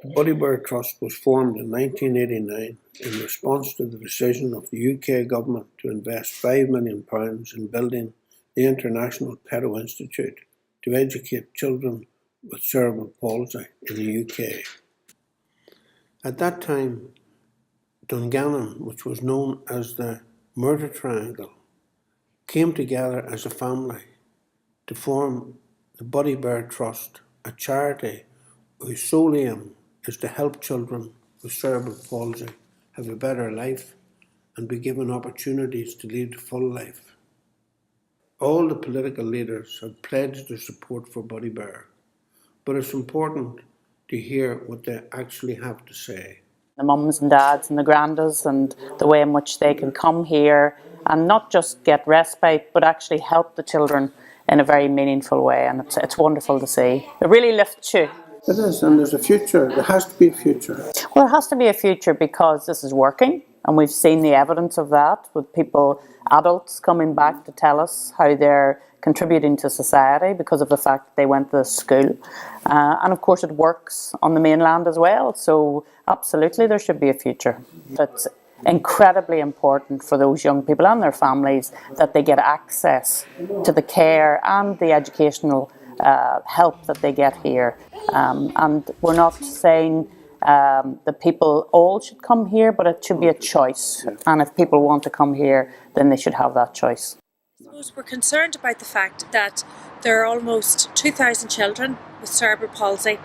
The Buddy Bear Trust was formed in 1989 in response to the decision of the UK government to invest £5 million in building the International Pedo Institute to educate children with cerebral palsy in the UK. At that time, Dungannon, which was known as the Murder Triangle, came together as a family to form the Buddy Bear Trust, a charity whose sole aim is to help children with cerebral palsy have a better life and be given opportunities to lead a full life. All the political leaders have pledged their support for Buddy Bear, but it's important to hear what they actually have to say. The mums and dads and the grandas and the way in which they can come here and not just get respite but actually help the children in a very meaningful way, and it's wonderful to see. It really lifts you. It is, and there's a future. There has to be a future. Well, there has to be a future because this is working, and we've seen the evidence of that with people, adults coming back to tell us how they're contributing to society because of the fact that they went to school. And of course it works on the mainland as well, so absolutely there should be a future. It's incredibly important for those young people and their families that they get access to the care and the educational help that they get here. And we're not saying that people all should come here, but it should be a choice. And if people want to come here, then they should have that choice. I suppose we're concerned about the fact that there are almost 2,000 children with cerebral palsy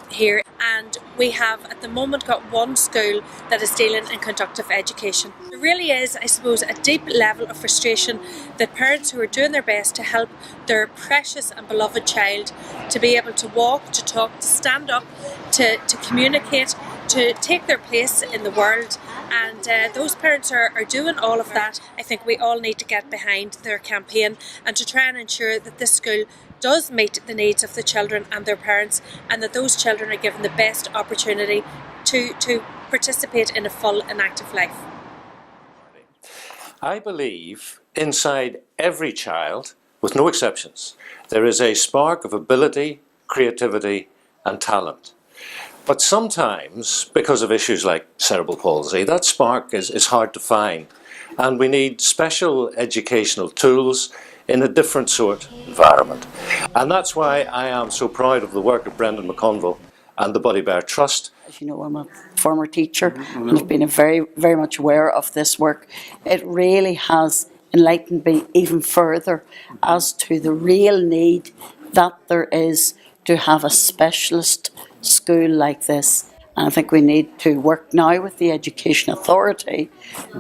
here, and we have at the moment got one school that is dealing in conductive education. There really is, I suppose, a deep level of frustration that parents who are doing their best to help their precious and beloved child to be able to walk, to talk, to stand up, to communicate, to take their place in the world, and those parents are doing all of that. I think we all need to get behind their campaign and to try and ensure that this school does meet the needs of the children and their parents, and that those children are given the best opportunity to participate in a full and active life. I believe inside every child, with no exceptions, there is a spark of ability, creativity and talent. But sometimes, because of issues like cerebral palsy, that spark is hard to find, and we need special educational tools in a different sort of environment. And that's why I am so proud of the work of Brendan McConville and the Buddy Bear Trust. As you know, I'm a former teacher and I've been very, very much aware of this work. It really has enlightened me even further as to the real need that there is to have a specialist school like this. And I think we need to work now with the Education Authority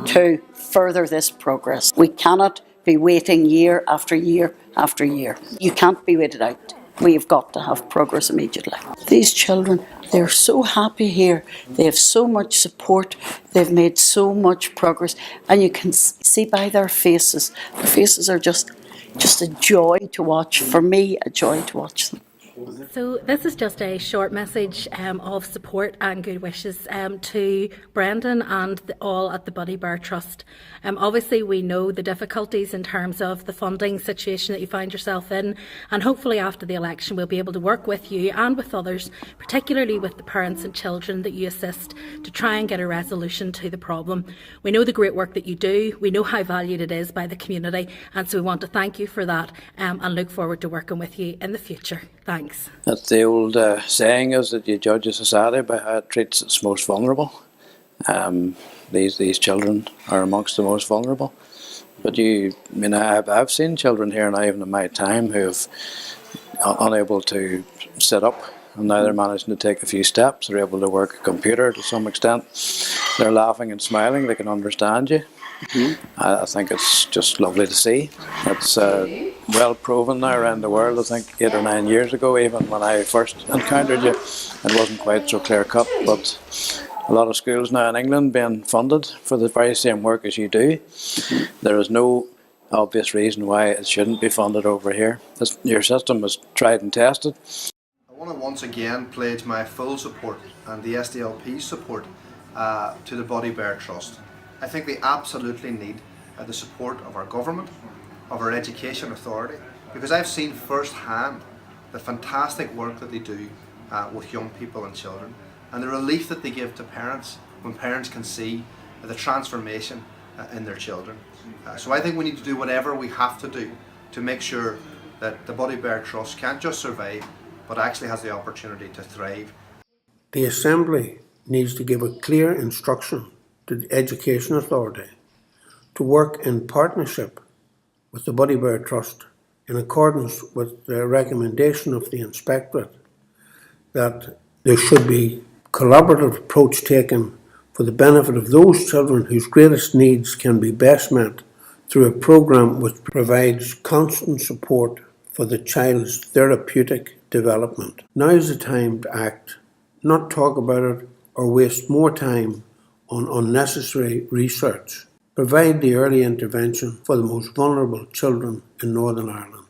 to further this progress. We cannot be waiting year after year after year. You can't be waited out. We've got to have progress immediately. These children, they're so happy here. They have so much support. They've made so much progress. And you can see by their faces. Their faces are just a joy to watch. For me, a joy to watch them. So this is just a short message of support and good wishes to Brendan and all at the Buddy Bear Trust. Obviously we know the difficulties in terms of the funding situation that you find yourself in, and hopefully after the election we'll be able to work with you and with others, particularly with the parents and children that you assist, to try and get a resolution to the problem. We know the great work that you do, we know how valued it is by the community, and so we want to thank you for that and look forward to working with you in the future. Thanks. That's the old saying is that you judge a society by how it treats its most vulnerable. These children are amongst the most vulnerable. But I've seen children here now, even in my time, who have unable to sit up, and now they're managing to take a few steps. They're able to work a computer to some extent. They're laughing and smiling. They can understand you. I think it's just lovely to see. It's well proven now around the world. I think 8 or 9 years ago, even when I first encountered you, it wasn't quite so clear cut, but a lot of schools now in England being funded for the very same work as you do. There is no obvious reason why it shouldn't be funded over here. Your system is tried and tested. I want to once again pledge my full support and the SDLP's support to the Buddy Bear Trust. I think we absolutely need the support of our government, of our Education Authority, because I've seen firsthand the fantastic work that they do with young people and children, and the relief that they give to parents when parents can see the transformation in their children. So I think we need to do whatever we have to do to make sure that the Buddy Bear Trust can't just survive, but actually has the opportunity to thrive. The Assembly needs to give a clear instruction to the Education Authority to work in partnership with the Buddy Bear Trust in accordance with the recommendation of the Inspectorate that there should be collaborative approach taken for the benefit of those children whose greatest needs can be best met through a programme which provides constant support for the child's therapeutic development. Now is the time to act, not talk about it or waste more time on unnecessary research. Provide the early intervention for the most vulnerable children in Northern Ireland.